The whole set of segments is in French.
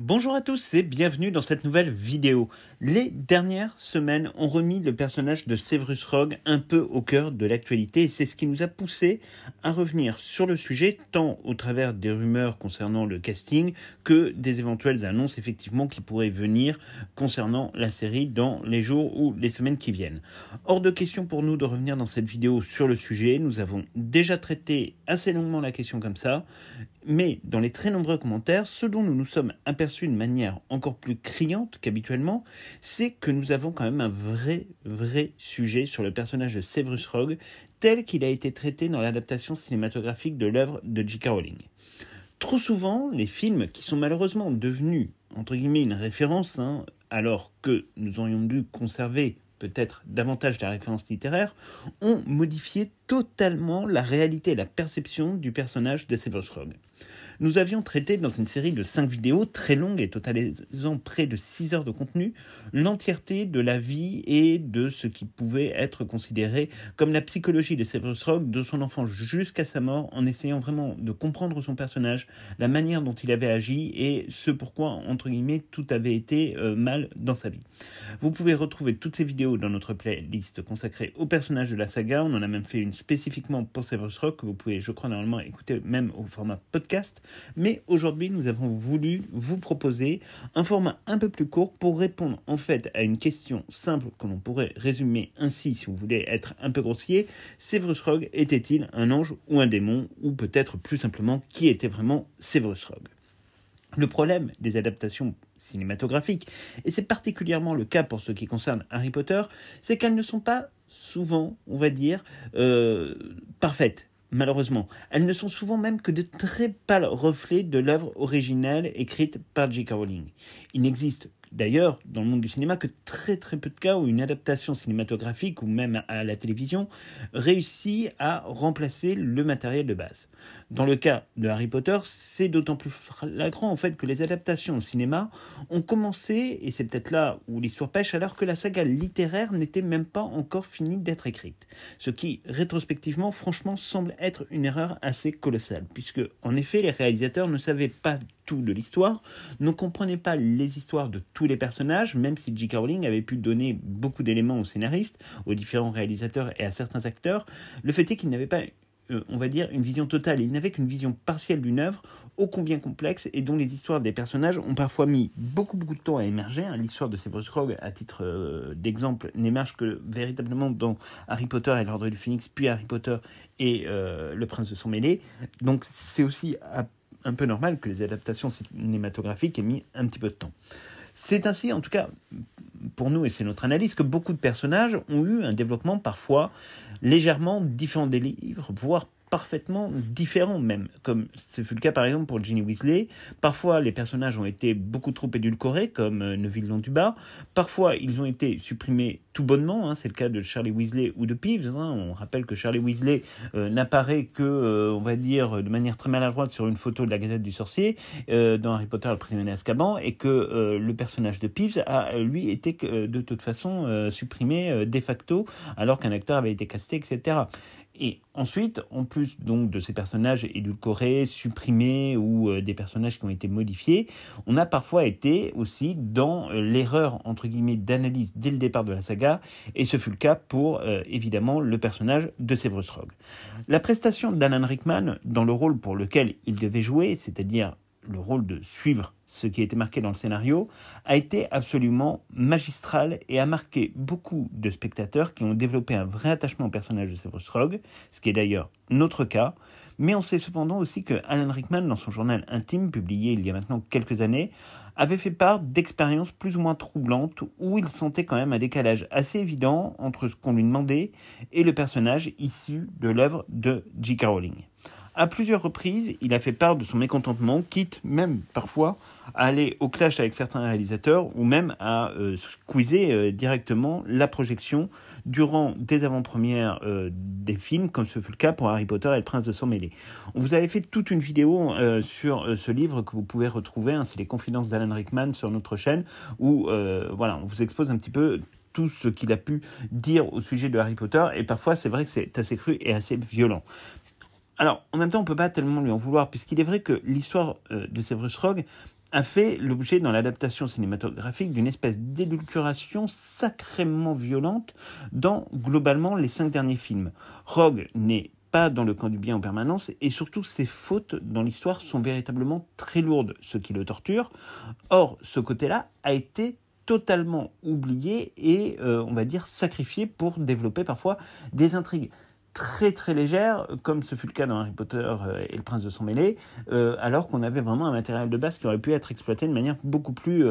Bonjour à tous et bienvenue dans cette nouvelle vidéo. Les dernières semaines ont remis le personnage de Severus Rogue un peu au cœur de l'actualité et c'est ce qui nous a poussé à revenir sur le sujet tant au travers des rumeurs concernant le casting que des éventuelles annonces effectivement qui pourraient venir concernant la série dans les jours ou les semaines qui viennent. Hors de question pour nous de revenir dans cette vidéo sur le sujet, nous avons déjà traité assez longuement la question comme ça, mais dans les très nombreux commentaires, ce dont nous nous sommes aperçus de manière encore plus criante qu'habituellement, c'est que nous avons quand même un vrai sujet sur le personnage de Severus Rogue tel qu'il a été traité dans l'adaptation cinématographique de l'œuvre de J.K. Rowling. Trop souvent, les films qui sont malheureusement devenus, entre guillemets, une référence, alors que nous aurions dû conserver peut-être davantage la référence littéraire, ont modifié totalement la réalité et la perception du personnage de Severus Rogue. Nous avions traité dans une série de 5 vidéos très longues et totalisant près de 6 heures de contenu, l'entièreté de la vie et de ce qui pouvait être considéré comme la psychologie de Severus Rogue de son enfance jusqu'à sa mort, en essayant vraiment de comprendre son personnage, la manière dont il avait agi et ce pourquoi, entre guillemets, tout avait été mal dans sa vie. Vous pouvez retrouver toutes ces vidéos dans notre playlist consacrée au personnage de la saga. On en a même fait une spécifiquement pour Severus Rogue que vous pouvez, je crois, normalement écouter même au format podcast. Mais aujourd'hui, nous avons voulu vous proposer un format un peu plus court pour répondre en fait à une question simple que l'on pourrait résumer ainsi si vous voulez être un peu grossier. Severus Rogue était-il un ange ou un démon? Ou peut-être plus simplement, qui était vraiment Severus Rogue? Le problème des adaptations cinématographiques, et c'est particulièrement le cas pour ce qui concerne Harry Potter, c'est qu'elles ne sont pas souvent, on va dire, parfaites. Malheureusement, elles ne sont souvent même que de très pâles reflets de l'œuvre originale écrite par J.K. Rowling. Il n'existe d'ailleurs dans le monde du cinéma que très peu de cas où une adaptation cinématographique ou même à la télévision réussit à remplacer le matériel de base. Dans le cas de Harry Potter, c'est d'autant plus flagrant en fait que les adaptations au cinéma ont commencé, et c'est peut-être là où l'histoire pêche, alors que la saga littéraire n'était même pas encore finie d'être écrite. Ce qui, rétrospectivement, franchement, semble être une erreur assez colossale, puisque, en effet, les réalisateurs ne savaient pas tout de l'histoire, ne comprenaient pas les histoires de tous les personnages, même si J.K. Rowling avait pu donner beaucoup d'éléments aux scénaristes, aux différents réalisateurs et à certains acteurs. Le fait est qu'ils n'avaient pas on va dire, une vision totale. Il n'avait qu'une vision partielle d'une œuvre, ô combien complexe, et dont les histoires des personnages ont parfois mis beaucoup de temps à émerger. L'histoire de Severus Rogue, à titre d'exemple, n'émerge que véritablement dans Harry Potter et l'Ordre du Phénix, puis Harry Potter et Le Prince de Sang Mêlé. Donc c'est aussi un peu normal que les adaptations cinématographiques aient mis un petit peu de temps. C'est ainsi, en tout cas, pour nous, et c'est notre analyse, que beaucoup de personnages ont eu un développement parfois légèrement différent des livres, voire parfaitement différents même, comme ce fut le cas par exemple pour Ginny Weasley. Parfois les personnages ont été beaucoup trop édulcorés, comme Neville Londubat. Parfois ils ont été supprimés tout bonnement, c'est le cas de Charlie Weasley ou de Peeves. On rappelle que Charlie Weasley n'apparaît que, on va dire, de manière très maladroite sur une photo de la Gazette du Sorcier dans Harry Potter, le prisonnier d'Azkaban, et que le personnage de Peeves a lui été de toute façon supprimé de facto, alors qu'un acteur avait été casté, etc. Et ensuite, en plus donc de ces personnages édulcorés, supprimés ou des personnages qui ont été modifiés, on a parfois été aussi dans l'erreur entre guillemets d'analyse dès le départ de la saga, et ce fut le cas pour évidemment le personnage de Severus Rogue. La prestation d'Alan Rickman dans le rôle pour lequel il devait jouer, c'est-à-dire le rôle de suivre ce qui a été marqué dans le scénario, a été absolument magistral et a marqué beaucoup de spectateurs qui ont développé un vrai attachement au personnage de Severus Rogue, ce qui est d'ailleurs notre cas. Mais on sait cependant aussi que Alan Rickman, dans son journal intime, publié il y a maintenant quelques années, avait fait part d'expériences plus ou moins troublantes où il sentait quand même un décalage assez évident entre ce qu'on lui demandait et le personnage issu de l'œuvre de J.K. Rowling. À plusieurs reprises, il a fait part de son mécontentement, quitte même parfois à aller au clash avec certains réalisateurs ou même à squeezer directement la projection durant des avant-premières des films, comme ce fut le cas pour Harry Potter et le Prince de Sang Mêlé. On vous avait fait toute une vidéo sur ce livre que vous pouvez retrouver, c'est les Confidences d'Alan Rickman sur notre chaîne, où on vous expose un petit peu tout ce qu'il a pu dire au sujet de Harry Potter, et parfois c'est vrai que c'est assez cru et assez violent. Alors, en même temps, on ne peut pas tellement lui en vouloir, puisqu'il est vrai que l'histoire de Severus Rogue a fait l'objet dans l'adaptation cinématographique d'une espèce d'édulcoration sacrément violente dans globalement les 5 derniers films. Rogue n'est pas dans le camp du bien en permanence, et surtout ses fautes dans l'histoire sont véritablement très lourdes, ce qui le torture. Or, ce côté-là a été totalement oublié et, on va dire, sacrifié pour développer parfois des intrigues très très légères, comme ce fut le cas dans Harry Potter et le Prince de Sang Mêlé, alors qu'on avait vraiment un matériel de base qui aurait pu être exploité de manière beaucoup plus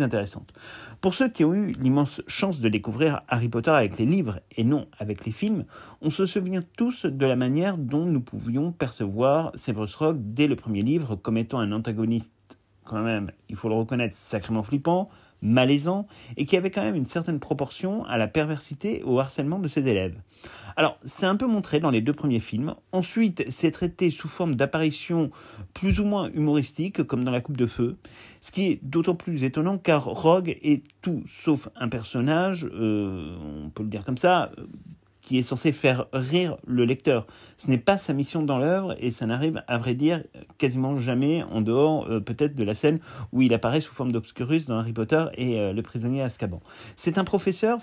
intéressante. Pour ceux qui ont eu l'immense chance de découvrir Harry Potter avec les livres et non avec les films, on se souvient tous de la manière dont nous pouvions percevoir Severus Rogue dès le premier livre comme étant un antagoniste quand même, il faut le reconnaître, sacrément flippant, malaisant, et qui avait quand même une certaine proportion à la perversité et au harcèlement de ses élèves. Alors, c'est un peu montré dans les 2 premiers films. Ensuite, c'est traité sous forme d'apparitions plus ou moins humoristiques, comme dans La Coupe de Feu, ce qui est d'autant plus étonnant car Rogue est tout sauf un personnage, on peut le dire comme ça, qui est censé faire rire le lecteur. Ce n'est pas sa mission dans l'œuvre, et ça n'arrive, à vrai dire, quasiment jamais, en dehors peut-être de la scène où il apparaît sous forme d'Obscurus dans Harry Potter et le prisonnier à Azkaban. C'est un professeur,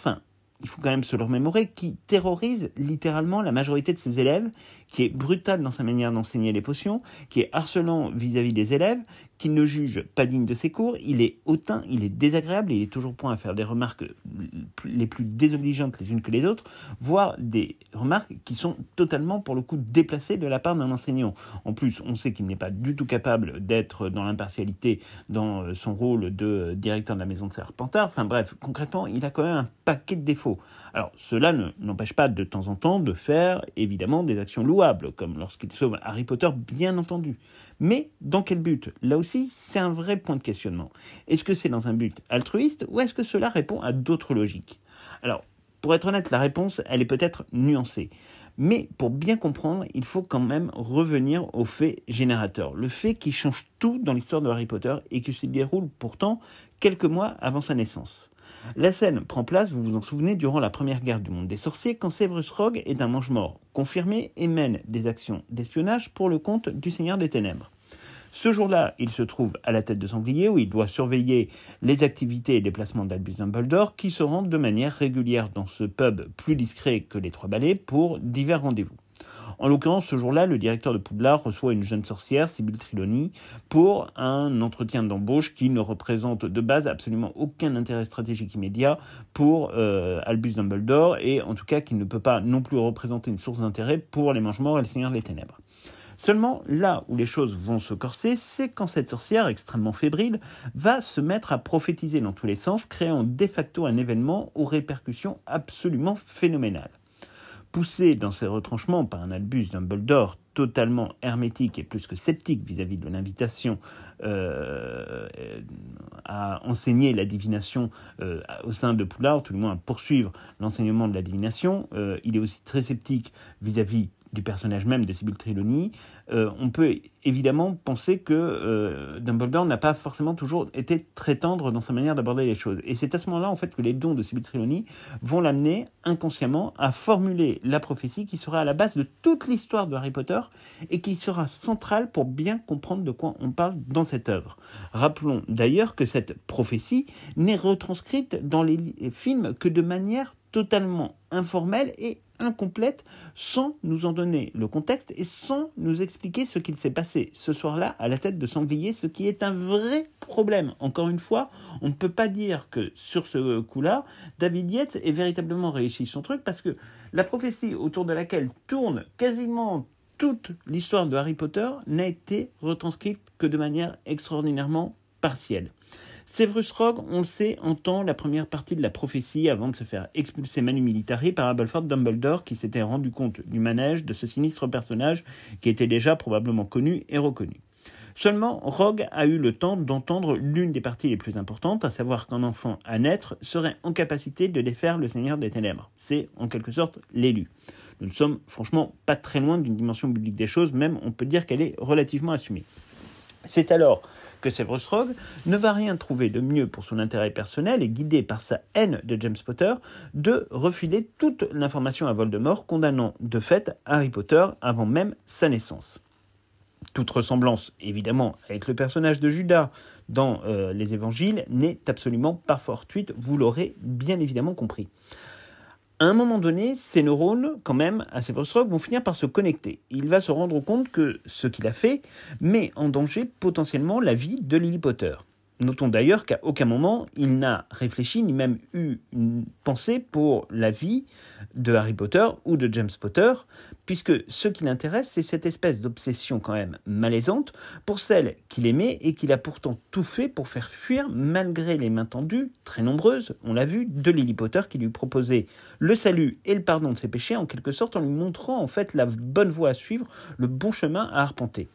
il faut quand même se le remémorer, qui terrorise littéralement la majorité de ses élèves, qui est brutal dans sa manière d'enseigner les potions, qui est harcelant vis-à-vis des élèves, qui ne juge pas digne de ses cours, il est hautain, il est désagréable, il est toujours point à faire des remarques les plus désobligeantes les unes que les autres, voire des remarques qui sont totalement, pour le coup, déplacées de la part d'un enseignant. En plus, on sait qu'il n'est pas du tout capable d'être dans l'impartialité dans son rôle de directeur de la maison de Serpentard. Enfin bref, concrètement, il a quand même un paquet de défauts. Alors, cela n'empêche pas de temps en temps de faire, évidemment, des actions louables, comme lorsqu'il sauve Harry Potter, bien entendu. Mais dans quel but ? Là aussi, c'est un vrai point de questionnement. Est-ce que c'est dans un but altruiste ou est-ce que cela répond à d'autres logiques ? Alors, pour être honnête, la réponse, elle est peut-être nuancée. Mais pour bien comprendre, il faut quand même revenir au fait générateur. Le fait qui change tout dans l'histoire de Harry Potter et qui se déroule pourtant quelques mois avant sa naissance. La scène prend place, vous vous en souvenez, durant la première guerre du monde des sorciers, quand Severus Rogue est un mange-mort confirmé et mène des actions d'espionnage pour le compte du Seigneur des Ténèbres. Ce jour-là, il se trouve à la tête de Sanglier où il doit surveiller les activités et déplacements d'Albus Dumbledore qui se rendent de manière régulière dans ce pub plus discret que les Trois Balais pour divers rendez-vous. En l'occurrence, ce jour-là, le directeur de Poudlard reçoit une jeune sorcière, Sybil Trelawney, pour un entretien d'embauche qui ne représente de base absolument aucun intérêt stratégique immédiat pour Albus Dumbledore, et en tout cas qui ne peut pas non plus représenter une source d'intérêt pour les Mange-Morts et le Seigneur des Ténèbres. Seulement, là où les choses vont se corser, c'est quand cette sorcière, extrêmement fébrile, va se mettre à prophétiser dans tous les sens, créant de facto un événement aux répercussions absolument phénoménales. Poussé dans ses retranchements par un Albus Dumbledore totalement hermétique et plus que sceptique vis-à-vis de l'invitation à enseigner la divination au sein de Poudlard, tout du moins à poursuivre l'enseignement de la divination, il est aussi très sceptique vis-à-vis du personnage même de Sybil Trelawney. On peut évidemment penser que Dumbledore n'a pas forcément toujours été très tendre dans sa manière d'aborder les choses. Et c'est à ce moment-là en fait que les dons de Sybil Trelawney vont l'amener inconsciemment à formuler la prophétie qui sera à la base de toute l'histoire de Harry Potter et qui sera centrale pour bien comprendre de quoi on parle dans cette œuvre. Rappelons d'ailleurs que cette prophétie n'est retranscrite dans les films que de manière totalement informelle et incomplète, sans nous en donner le contexte et sans nous expliquer ce qu'il s'est passé ce soir-là à la tête de Sanglier, ce qui est un vrai problème. Encore une fois, on ne peut pas dire que sur ce coup-là, David Yates ait véritablement réussi son truc, parce que la prophétie autour de laquelle tourne quasiment toute l'histoire de Harry Potter n'a été retranscrite que de manière extraordinairement partielle. Severus Rogue, on le sait, entend la première partie de la prophétie avant de se faire expulser Manu Militari par Aberforth Dumbledore qui s'était rendu compte du manège de ce sinistre personnage qui était déjà probablement connu et reconnu. Seulement, Rogue a eu le temps d'entendre l'une des parties les plus importantes, à savoir qu'un enfant à naître serait en capacité de défaire le Seigneur des Ténèbres. C'est en quelque sorte l'élu. Nous ne sommes franchement pas très loin d'une dimension biblique des choses, même on peut dire qu'elle est relativement assumée. C'est alors que Severus Rogue ne va rien trouver de mieux pour son intérêt personnel et guidé par sa haine de James Potter de refiler toute l'information à Voldemort, condamnant de fait Harry Potter avant même sa naissance. Toute ressemblance, évidemment, avec le personnage de Judas dans les évangiles n'est absolument pas fortuite, vous l'aurez bien évidemment compris. À un moment donné, ces neurones, quand même, à Severus Rogue, vont finir par se connecter. Il va se rendre compte que ce qu'il a fait met en danger potentiellement la vie de Lily Potter. Notons d'ailleurs qu'à aucun moment, il n'a réfléchi ni même eu une pensée pour la vie de Harry Potter ou de James Potter, puisque ce qui l'intéresse, c'est cette espèce d'obsession quand même malaisante pour celle qu'il aimait et qu'il a pourtant tout fait pour faire fuir malgré les mains tendues, très nombreuses, on l'a vu, de Lily Potter qui lui proposait le salut et le pardon de ses péchés, en quelque sorte en lui montrant en fait la bonne voie à suivre, le bon chemin à arpenter.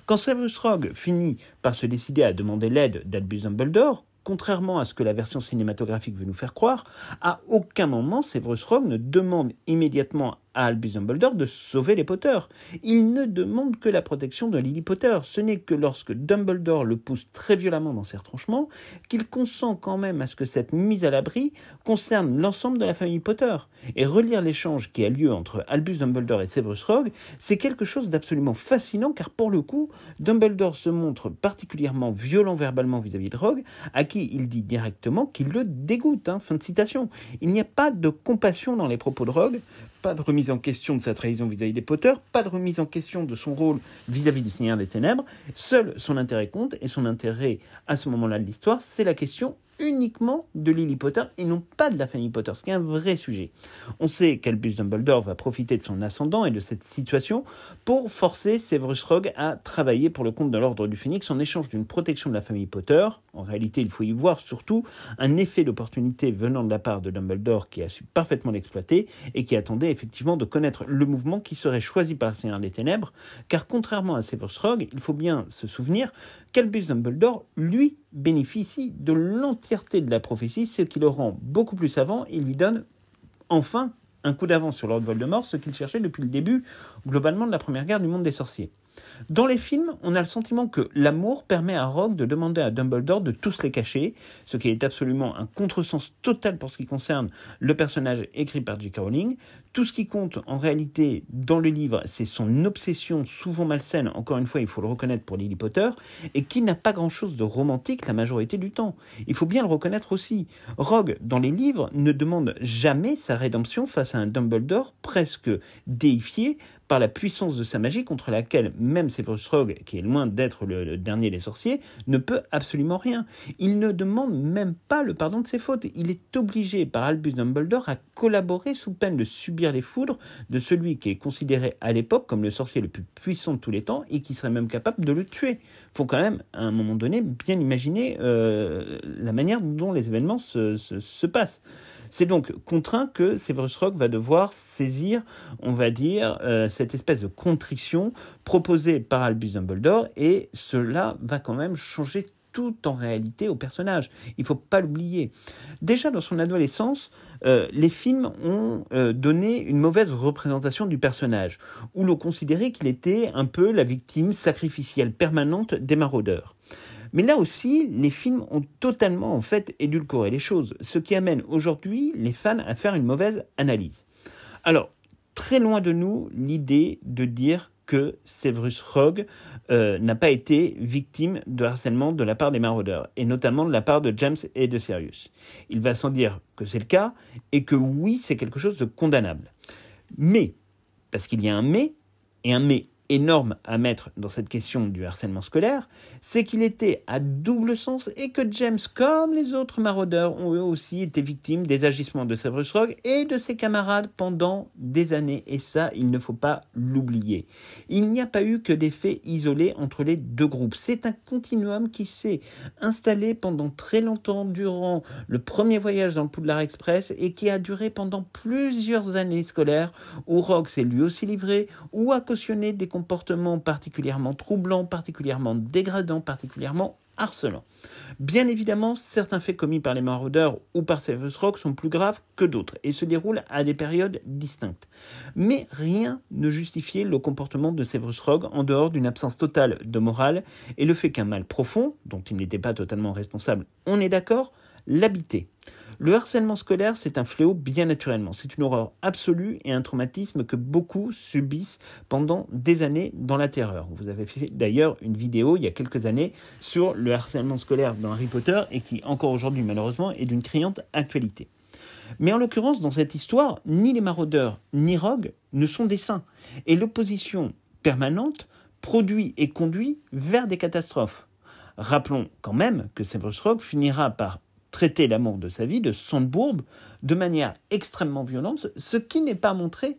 Quand Severus Rogue finit par se décider à demander l'aide d'Albus Dumbledore, contrairement à ce que la version cinématographique veut nous faire croire, à aucun moment Severus Rogue ne demande immédiatement à Albus Dumbledore de sauver les Potter. Il ne demande que la protection de Lily Potter. Ce n'est que lorsque Dumbledore le pousse très violemment dans ses retranchements qu'il consent quand même à ce que cette mise à l'abri concerne l'ensemble de la famille Potter. Et relire l'échange qui a lieu entre Albus Dumbledore et Severus Rogue, c'est quelque chose d'absolument fascinant car pour le coup, Dumbledore se montre particulièrement violent verbalement vis-à-vis de Rogue, à qui il dit directement qu'il le dégoûte. Fin de citation. Il n'y a pas de compassion dans les propos de Rogue, pas de remise en question de sa trahison vis-à-vis des Potter, pas de remise en question de son rôle vis-à-vis des Seigneurs des Ténèbres. Seul son intérêt compte, et son intérêt à ce moment-là de l'histoire, c'est la question uniquement de Lily Potter et non pas de la famille Potter, ce qui est un vrai sujet. On sait qu'Albus Dumbledore va profiter de son ascendant et de cette situation pour forcer Severus Rogue à travailler pour le compte de l'Ordre du Phénix en échange d'une protection de la famille Potter. En réalité, il faut y voir surtout un effet d'opportunité venant de la part de Dumbledore qui a su parfaitement l'exploiter et qui attendait effectivement de connaître le mouvement qui serait choisi par le Seigneur des Ténèbres, car contrairement à Severus Rogue, il faut bien se souvenir qu'Albus Dumbledore, lui, bénéficie de l'entièreté de la prophétie, ce qui le rend beaucoup plus savant et lui donne enfin un coup d'avance sur Lord Voldemort, ce qu'il cherchait depuis le début, globalement, de la première guerre du monde des sorciers. Dans les films, on a le sentiment que l'amour permet à Rogue de demander à Dumbledore de tous les cacher, ce qui est absolument un contresens total pour ce qui concerne le personnage écrit par J.K. Rowling. Tout ce qui compte en réalité dans le livre, c'est son obsession souvent malsaine, encore une fois il faut le reconnaître pour Lily Potter, et qui n'a pas grand-chose de romantique la majorité du temps. Il faut bien le reconnaître aussi. Rogue, dans les livres, ne demande jamais sa rédemption face à un Dumbledore presque déifié par la puissance de sa magie contre laquelle même Severus Rogue, qui est loin d'être le dernier des sorciers, ne peut absolument rien. Il ne demande même pas le pardon de ses fautes. Il est obligé par Albus Dumbledore à collaborer sous peine de subir les foudres de celui qui est considéré à l'époque comme le sorcier le plus puissant de tous les temps et qui serait même capable de le tuer. Il faut quand même, à un moment donné, bien imaginer la manière dont les événements se passent. C'est donc contraint que Severus Rogue va devoir saisir, on va dire, cette espèce de contrition proposée par Albus Dumbledore, et cela va quand même changer tout en réalité au personnage. Il ne faut pas l'oublier. Déjà dans son adolescence, les films ont donné une mauvaise représentation du personnage, où l'on considérait qu'il était un peu la victime sacrificielle permanente des maraudeurs. Mais là aussi, les films ont totalement en fait édulcoré les choses, ce qui amène aujourd'hui les fans à faire une mauvaise analyse. Alors, très loin de nous l'idée de dire que Severus Rogue n'a pas été victime de harcèlement de la part des maraudeurs, et notamment de la part de James et de Sirius. Il va sans dire que c'est le cas, et que oui, c'est quelque chose de condamnable. Mais, parce qu'il y a un mais, et un mais énorme à mettre dans cette question du harcèlement scolaire, c'est qu'il était à double sens et que James, comme les autres maraudeurs, ont eux aussi été victimes des agissements de Severus Rogue et de ses camarades pendant des années. Et ça, il ne faut pas l'oublier. Il n'y a pas eu que des faits isolés entre les deux groupes. C'est un continuum qui s'est installé pendant très longtemps durant le premier voyage dans le Poudlard Express et qui a duré pendant plusieurs années scolaires où Rogue s'est lui aussi livré ou a cautionné des comportements particulièrement troublants, particulièrement dégradants, particulièrement harcelants. Bien évidemment, certains faits commis par les maraudeurs ou par Severus Rogue sont plus graves que d'autres et se déroulent à des périodes distinctes. Mais rien ne justifiait le comportement de Severus Rogue en dehors d'une absence totale de morale et le fait qu'un mal profond, dont il n'était pas totalement responsable, on est d'accord, l'habitait. Le harcèlement scolaire, c'est un fléau bien naturellement. C'est une horreur absolue et un traumatisme que beaucoup subissent pendant des années dans la terreur. Vous avez fait d'ailleurs une vidéo il y a quelques années sur le harcèlement scolaire dans Harry Potter et qui, encore aujourd'hui malheureusement, est d'une criante actualité. Mais en l'occurrence, dans cette histoire, ni les maraudeurs ni Rogue ne sont des saints. Et l'opposition permanente produit et conduit vers des catastrophes. Rappelons quand même que Severus Rogue finira par traiter l'amour de sa vie de Sandbourbe de manière extrêmement violente, ce qui n'est pas montré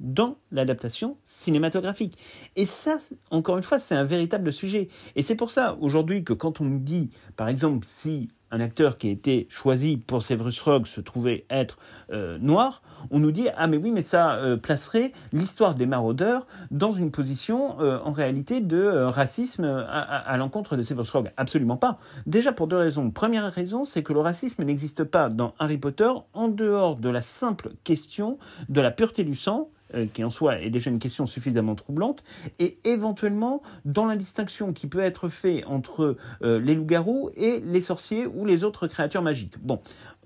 dans l'adaptation cinématographique. Et ça, encore une fois, c'est un véritable sujet. Et c'est pour ça, aujourd'hui, que quand on nous dit, par exemple, si un acteur qui a été choisi pour Severus Rogue se trouvait être noir, on nous dit « Ah mais oui, mais ça placerait l'histoire des maraudeurs dans une position, en réalité, de racisme à l'encontre de Severus Rogue. » Absolument pas. Déjà pour deux raisons. Première raison, c'est que le racisme n'existe pas dans Harry Potter en dehors de la simple question de la pureté du sang, qui en soi est déjà une question suffisamment troublante, et éventuellement dans la distinction qui peut être faite entre les loups-garous et les sorciers ou les autres créatures magiques. Bon,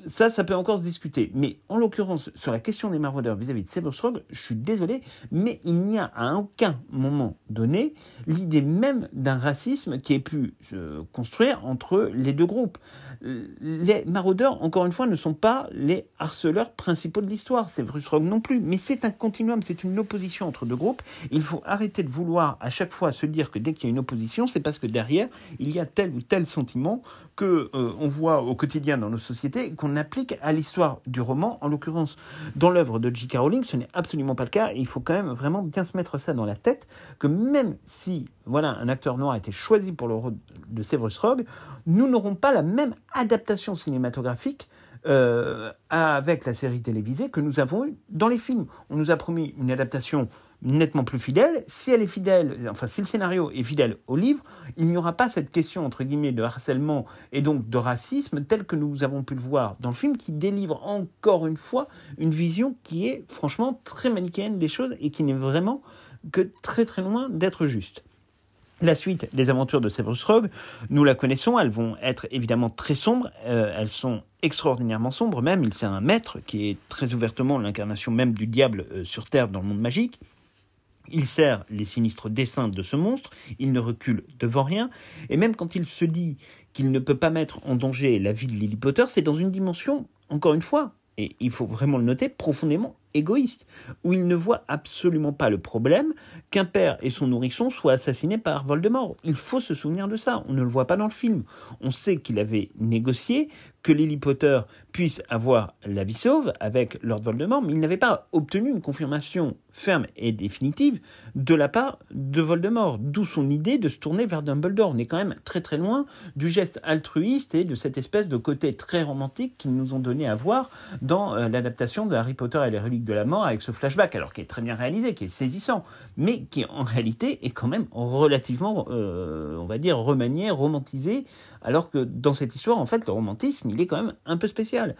ça peut encore se discuter, mais en l'occurrence, sur la question des maraudeurs vis-à-vis de Severus Rogue, je suis désolé, mais il n'y a à aucun moment donné l'idée même d'un racisme qui ait pu se construire entre les deux groupes. Les maraudeurs, encore une fois, ne sont pas les harceleurs principaux de l'histoire, Severus Rogue non plus, mais c'est un continuum, c'est une opposition entre deux groupes. Il faut arrêter de vouloir à chaque fois se dire que dès qu'il y a une opposition, c'est parce que derrière, il y a tel ou tel sentiment que on voit au quotidien dans nos sociétés, qu'on applique à l'histoire du roman. En l'occurrence, dans l'œuvre de J.K. Rowling, ce n'est absolument pas le cas, et il faut quand même vraiment bien se mettre ça dans la tête, que même si un acteur noir a été choisi pour le rôle de Severus Rogue, nous n'aurons pas la même adaptation cinématographique avec la série télévisée que nous avons eue dans les films. On nous a promis une adaptation nettement plus fidèle. Si elle est fidèle, enfin si le scénario est fidèle au livre, il n'y aura pas cette question entre guillemets de harcèlement et donc de racisme tel que nous avons pu le voir dans le film, qui délivre encore une fois une vision qui est franchement très manichéenne des choses et qui n'est vraiment que très très loin d'être juste. La suite des aventures de Severus Rogue, nous la connaissons, elles vont être évidemment très sombres, elles sont extraordinairement sombres même. Il sert un maître qui est très ouvertement l'incarnation même du diable sur Terre dans le monde magique. Il sert les sinistres desseins de ce monstre, il ne recule devant rien, et même quand il se dit qu'il ne peut pas mettre en danger la vie de Lily Potter, c'est dans une dimension, encore une fois, et il faut vraiment le noter, profondément égoïste, où il ne voit absolument pas le problème qu'un père et son nourrisson soient assassinés par Voldemort. Il faut se souvenir de ça, on ne le voit pas dans le film. On sait qu'il avait négocié que Lily Potter puisse avoir la vie sauve avec Lord Voldemort, mais il n'avait pas obtenu une confirmation ferme et définitive de la part de Voldemort, d'où son idée de se tourner vers Dumbledore. On est quand même très très loin du geste altruiste et de cette espèce de côté très romantique qu'ils nous ont donné à voir dans l'adaptation de Harry Potter et les reliques de la mort, avec ce flashback, alors qui est très bien réalisé, qui est saisissant, mais qui en réalité est quand même relativement, on va dire, remanié, romantisé, alors que dans cette histoire, en fait, le romantisme, il est quand même un peu spécial.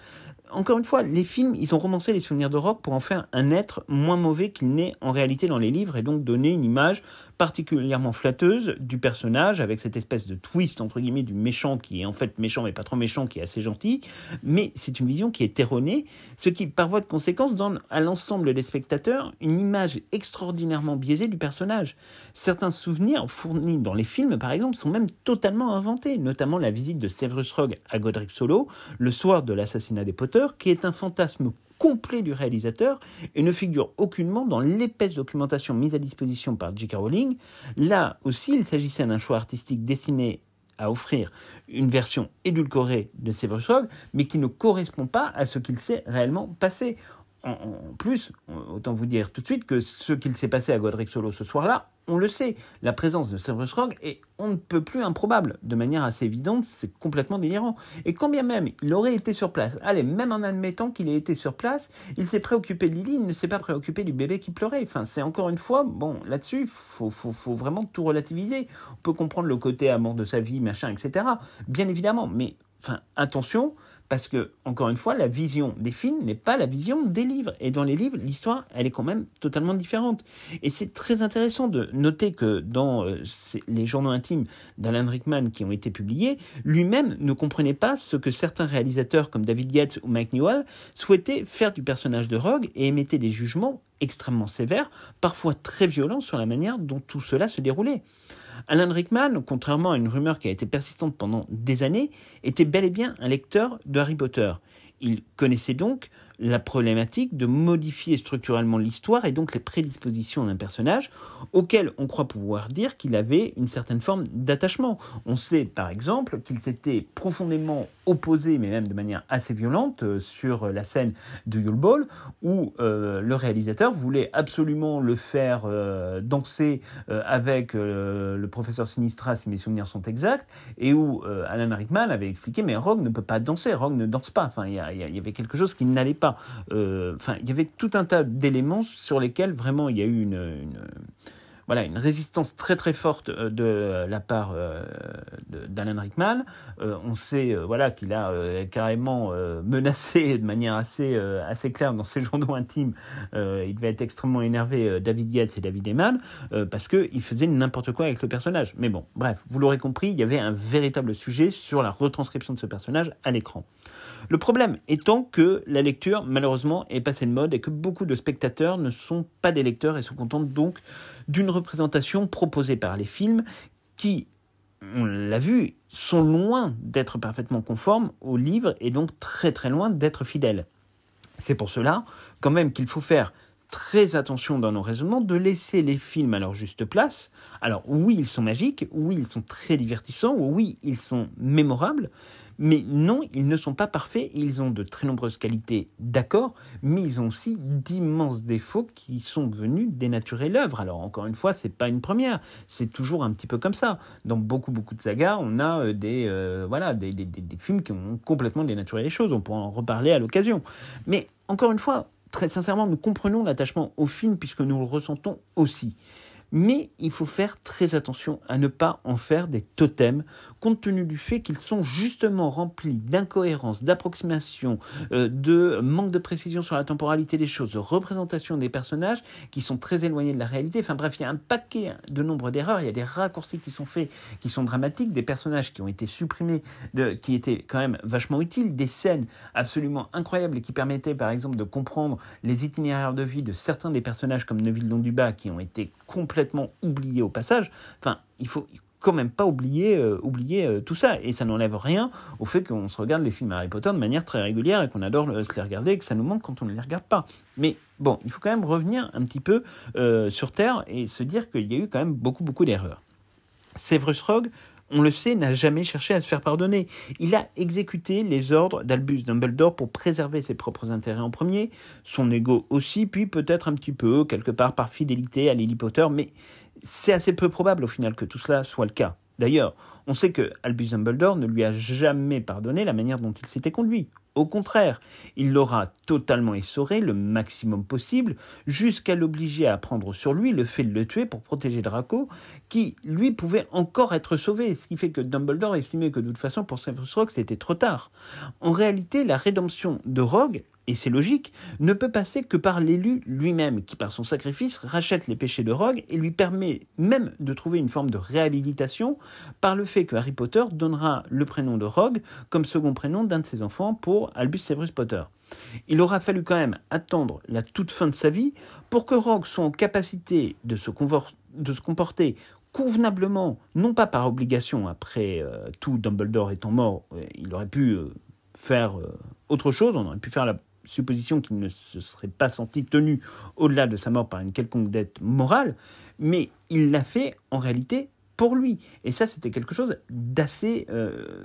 Encore une fois, les films, ils ont romancé les souvenirs de Rogue pour en faire un être moins mauvais qu'il n'est en réalité dans les livres, et donc donner une image particulièrement flatteuse du personnage, avec cette espèce de twist, entre guillemets, du méchant, qui est en fait méchant, mais pas trop méchant, qui est assez gentil, mais c'est une vision qui est erronée, ce qui, par voie de conséquence, donne à l'ensemble des spectateurs une image extraordinairement biaisée du personnage. Certains souvenirs fournis dans les films, par exemple, sont même totalement inventés, notamment la visite de Severus Rogue à Godric Hollow, le soir de l'assassinat des Potter, qui est un fantasme complet du réalisateur et ne figure aucunement dans l'épaisse documentation mise à disposition par J.K. Rowling. Là aussi, il s'agissait d'un choix artistique destiné à offrir une version édulcorée de Severus Rogue, mais qui ne correspond pas à ce qu'il s'est réellement passé. En plus, autant vous dire tout de suite que ce qu'il s'est passé à Godric Hollow ce soir-là, on le sait, la présence de Severus Rogue est on ne peut plus improbable. De manière assez évidente, c'est complètement délirant. Et quand bien même il aurait été sur place, allez, même en admettant qu'il ait été sur place, il s'est préoccupé de Lily, il ne s'est pas préoccupé du bébé qui pleurait. Enfin, c'est encore une fois, bon, là-dessus, faut vraiment tout relativiser. On peut comprendre le côté amour de sa vie, machin, etc. Bien évidemment, mais enfin, attention, parce que, encore une fois, la vision des films n'est pas la vision des livres. Et dans les livres, l'histoire, elle est quand même totalement différente. Et c'est très intéressant de noter que dans les journaux intimes d'Alan Rickman qui ont été publiés, lui-même ne comprenait pas ce que certains réalisateurs comme David Yates ou Mike Newell souhaitaient faire du personnage de Rogue et émettaient des jugements extrêmement sévères, parfois très violents sur la manière dont tout cela se déroulait. Alan Rickman, contrairement à une rumeur qui a été persistante pendant des années, était bel et bien un lecteur de Harry Potter. Il connaissait donc la problématique de modifier structurellement l'histoire et donc les prédispositions d'un personnage auquel on croit pouvoir dire qu'il avait une certaine forme d'attachement. On sait par exemple qu'il s'était profondément opposé, mais même de manière assez violente, sur la scène de Yule Ball où le réalisateur voulait absolument le faire danser avec le professeur Sinistra, si mes souvenirs sont exacts, et où Alan Rickman avait expliqué mais Rogue ne peut pas danser, Rogue ne danse pas. Enfin, il y avait quelque chose qui n'allait pas. Il y avait tout un tas d'éléments sur lesquels vraiment il y a eu une résistance très très forte de la part d'Alan Rickman. On sait qu'il a carrément menacé de manière assez claire dans ses journaux intimes. Il devait être extrêmement énervé, David Yates et David Heyman, parce qu'il faisait n'importe quoi avec le personnage. Mais bon, bref, vous l'aurez compris, il y avait un véritable sujet sur la retranscription de ce personnage à l'écran. Le problème étant que la lecture, malheureusement, est passée de mode et que beaucoup de spectateurs ne sont pas des lecteurs et se contentent donc d'une représentation proposée par les films qui, on l'a vu, sont loin d'être parfaitement conformes aux livres et donc très très loin d'être fidèles. C'est pour cela, quand même, qu'il faut faire très attention dans nos raisonnements, de laisser les films à leur juste place. Alors oui, ils sont magiques, oui, ils sont très divertissants, oui, ils sont mémorables, mais non, ils ne sont pas parfaits, ils ont de très nombreuses qualités, d'accord, mais ils ont aussi d'immenses défauts qui sont venus dénaturer l'œuvre. Alors encore une fois, c'est pas une première, c'est toujours un petit peu comme ça. Dans beaucoup de sagas, on a des films qui ont complètement dénaturé les choses, on pourra en reparler à l'occasion. Mais encore une fois, très sincèrement, nous comprenons l'attachement au film puisque nous le ressentons aussi. Mais il faut faire très attention à ne pas en faire des totems, compte tenu du fait qu'ils sont justement remplis d'incohérences, d'approximations, de manque de précision sur la temporalité des choses, de représentation des personnages qui sont très éloignés de la réalité. Enfin bref, il y a un paquet de nombre d'erreurs, il y a des raccourcis qui sont faits, qui sont dramatiques, des personnages qui ont été supprimés, qui étaient quand même vachement utiles, des scènes absolument incroyables et qui permettaient par exemple de comprendre les itinéraires de vie de certains des personnages comme Neville Londubat qui ont été complètement oublié au passage. Enfin, il faut quand même pas oublier tout ça. Et ça n'enlève rien au fait qu'on se regarde les films Harry Potter de manière très régulière et qu'on adore se les regarder et que ça nous manque quand on ne les regarde pas. Mais bon, il faut quand même revenir un petit peu sur Terre et se dire qu'il y a eu quand même beaucoup d'erreurs. Severus Rogue, on le sait, n'a jamais cherché à se faire pardonner. Il a exécuté les ordres d'Albus Dumbledore pour préserver ses propres intérêts en premier, son ego aussi, puis peut-être un petit peu, quelque part par fidélité à Lily Potter, mais c'est assez peu probable au final que tout cela soit le cas. D'ailleurs, on sait que Albus Dumbledore ne lui a jamais pardonné la manière dont il s'était conduit. Au contraire, il l'aura totalement essoré le maximum possible, jusqu'à l'obliger à prendre sur lui le fait de le tuer pour protéger Draco, qui, lui, pouvait encore être sauvé, ce qui fait que Dumbledore estimait que de toute façon, pour Severus Rogue, c'était trop tard. En réalité, la rédemption de Rogue, et c'est logique, ne peut passer que par l'élu lui-même, qui par son sacrifice rachète les péchés de Rogue et lui permet même de trouver une forme de réhabilitation par le fait que Harry Potter donnera le prénom de Rogue comme second prénom d'un de ses enfants pour Albus Severus Potter. Il aura fallu quand même attendre la toute fin de sa vie pour que Rogue soit en capacité de se comporter convenablement, non pas par obligation, après tout Dumbledore étant mort, il aurait pu faire autre chose, on aurait pu faire la supposition qu'il ne se serait pas senti tenu au-delà de sa mort par une quelconque dette morale, mais il l'a fait en réalité pour lui. Et ça, c'était quelque chose d'assez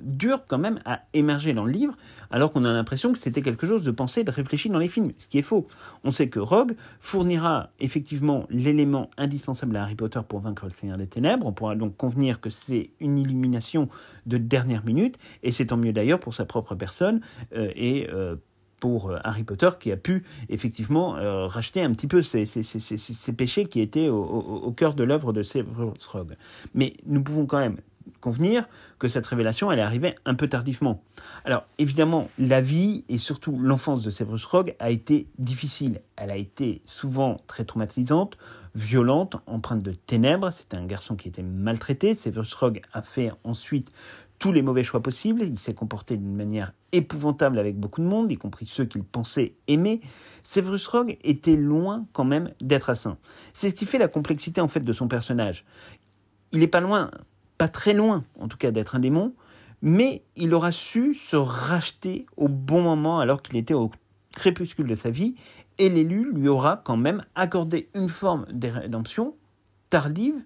dur quand même à émerger dans le livre, alors qu'on a l'impression que c'était quelque chose de pensé, de réfléchi dans les films, ce qui est faux. On sait que Rogue fournira effectivement l'élément indispensable à Harry Potter pour vaincre le Seigneur des Ténèbres. On pourra donc convenir que c'est une illumination de dernière minute, et c'est tant mieux d'ailleurs pour sa propre personne, et pour Harry Potter qui a pu effectivement racheter un petit peu ces péchés qui étaient au cœur de l'œuvre de Severus Rogue. Mais nous pouvons quand même convenir que cette révélation, elle est arrivée un peu tardivement. Alors, évidemment, la vie et surtout l'enfance de Severus Rogue a été difficile. Elle a été souvent très traumatisante, violente, empreinte de ténèbres. C'était un garçon qui était maltraité. Severus Rogue a fait ensuite tous les mauvais choix possibles. Il s'est comporté d'une manière épouvantable avec beaucoup de monde, y compris ceux qu'il pensait aimer. Severus Rogue était loin quand même d'être un saint. C'est ce qui fait la complexité en fait de son personnage. Il n'est pas loin, pas très loin en tout cas d'être un démon, mais il aura su se racheter au bon moment alors qu'il était au crépuscule de sa vie, et l'élu lui aura quand même accordé une forme de rédemption tardive,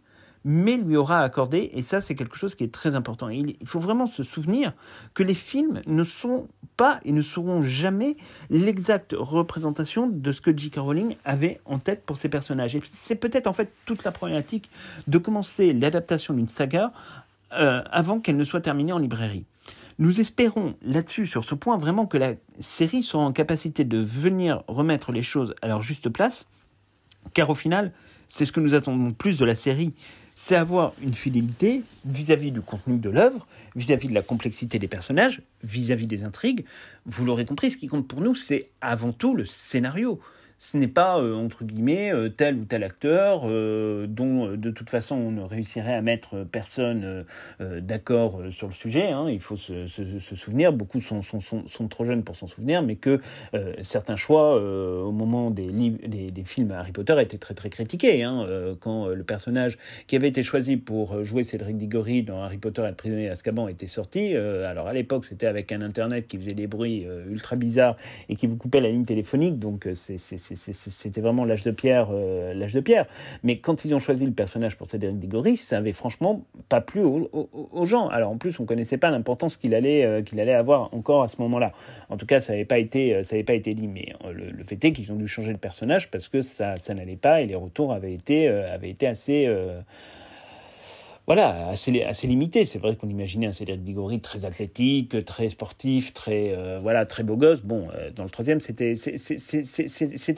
mais lui aura accordé, et ça c'est quelque chose qui est très important. Il faut vraiment se souvenir que les films ne sont pas et ne seront jamais l'exacte représentation de ce que J.K. Rowling avait en tête pour ses personnages. Et c'est peut-être en fait toute la problématique de commencer l'adaptation d'une saga avant qu'elle ne soit terminée en librairie. Nous espérons là-dessus, sur ce point, vraiment que la série sera en capacité de venir remettre les choses à leur juste place, car au final, c'est ce que nous attendons plus de la série, c'est avoir une fidélité vis-à-vis du contenu de l'œuvre, vis-à-vis de la complexité des personnages, vis-à-vis des intrigues. Vous l'aurez compris, ce qui compte pour nous, c'est avant tout le scénario. Ce n'est pas, entre guillemets, tel ou tel acteur dont, de toute façon, on ne réussirait à mettre personne d'accord sur le sujet. Hein. Il faut se souvenir, beaucoup sont trop jeunes pour s'en souvenir, mais que certains choix, au moment des films Harry Potter, étaient très très critiqués. Hein. Quand le personnage qui avait été choisi pour jouer Cédric Diggory dans Harry Potter et le prisonnier d'Azkaban était sorti, alors à l'époque, c'était avec un internet qui faisait des bruits ultra bizarres et qui vous coupait la ligne téléphonique, donc c'était vraiment l'âge de pierre. Mais quand ils ont choisi le personnage pour Cédric Diggory, ça avait franchement pas plu aux gens. Alors en plus, on connaissait pas l'importance qu'il allait avoir encore à ce moment-là. En tout cas, ça n'avait pas été dit. Mais le fait est qu'ils ont dû changer le personnage parce que ça n'allait pas et les retours avaient été assez assez limité. C'est vrai qu'on imaginait un Cédric Diggory très athlétique, très sportif, très beau gosse. Bon, dans le troisième, c'était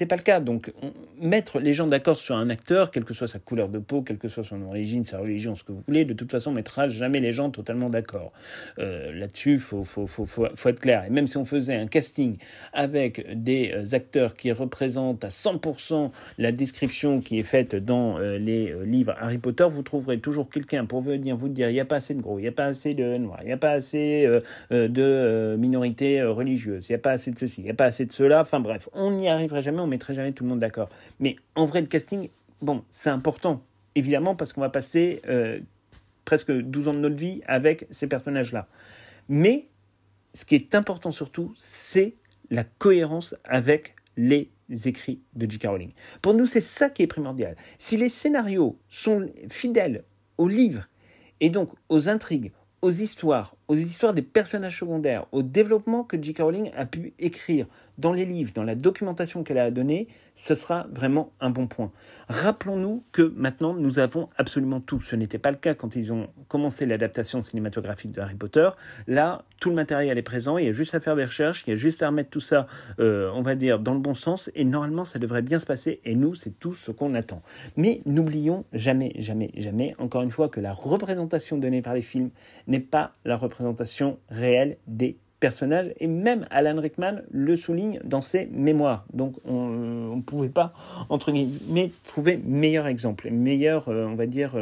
pas le cas. Donc, mettre les gens d'accord sur un acteur, quelle que soit sa couleur de peau, quelle que soit son origine, sa religion, ce que vous voulez, de toute façon, on mettra jamais les gens totalement d'accord. Là-dessus, faut être clair. Et même si on faisait un casting avec des acteurs qui représentent à 100% la description qui est faite dans les livres Harry Potter, vous trouverez toujours quelqu'un pour venir vous dire il n'y a pas assez de gros, il n'y a pas assez de noirs, il n'y a pas assez de minorités religieuses, il n'y a pas assez de ceci, il n'y a pas assez de cela, enfin bref, on n'y arriverait jamais, on ne mettrait jamais tout le monde d'accord. Mais en vrai, le casting, bon, c'est important, évidemment, parce qu'on va passer presque 12 ans de notre vie avec ces personnages-là. Mais ce qui est important surtout, c'est la cohérence avec les écrits de J.K. Rowling. Pour nous, c'est ça qui est primordial. Si les scénarios sont fidèles aux livres et donc aux intrigues, aux histoires des personnages secondaires, au développement que J.K. Rowling a pu écrire dans les livres, dans la documentation qu'elle a donnée, ce sera vraiment un bon point. Rappelons-nous que maintenant, nous avons absolument tout. Ce n'était pas le cas quand ils ont commencé l'adaptation cinématographique de Harry Potter. Là, tout le matériel est présent, il y a juste à faire des recherches, il y a juste à remettre tout ça, on va dire, dans le bon sens, et normalement, ça devrait bien se passer, et nous, c'est tout ce qu'on attend. Mais n'oublions jamais, encore une fois, que la représentation donnée par les films n'est pas la représentation réelle des personnages, et même Alan Rickman le souligne dans ses mémoires. Donc on ne pouvait pas, entre guillemets, trouver meilleur exemple, meilleur, on va dire,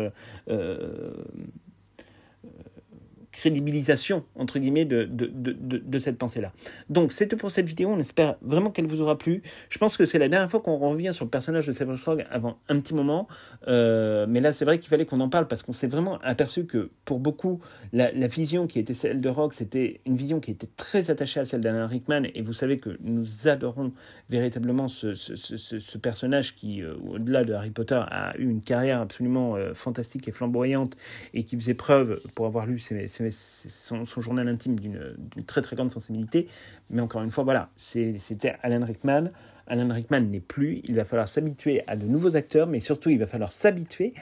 crédibilisation, entre guillemets, de cette pensée-là. Donc, c'est tout pour cette vidéo. On espère vraiment qu'elle vous aura plu. Je pense que c'est la dernière fois qu'on revient sur le personnage de Severus Rogue avant un petit moment. Mais là, c'est vrai qu'il fallait qu'on en parle parce qu'on s'est vraiment aperçu que, pour beaucoup, la vision qui était celle de Rogue, c'était une vision qui était très attachée à celle d'Alan Rickman. Et vous savez que nous adorons véritablement ce personnage qui, au-delà de Harry Potter, a eu une carrière absolument fantastique et flamboyante et qui faisait preuve, pour avoir lu son journal intime, d'une très très grande sensibilité. Mais encore une fois, voilà, c'était Alan Rickman. Alan Rickman n'est plus. Il va falloir s'habituer à de nouveaux acteurs, mais surtout, il va falloir s'habituer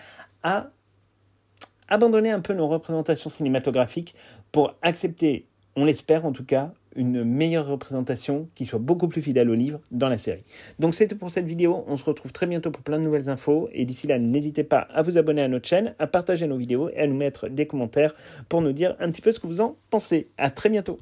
à abandonner un peu nos représentations cinématographiques pour accepter, on l'espère en tout cas, une meilleure représentation qui soit beaucoup plus fidèle au livre dans la série. Donc c'était pour cette vidéo, on se retrouve très bientôt pour plein de nouvelles infos et d'ici là n'hésitez pas à vous abonner à notre chaîne, à partager nos vidéos et à nous mettre des commentaires pour nous dire un petit peu ce que vous en pensez. À très bientôt.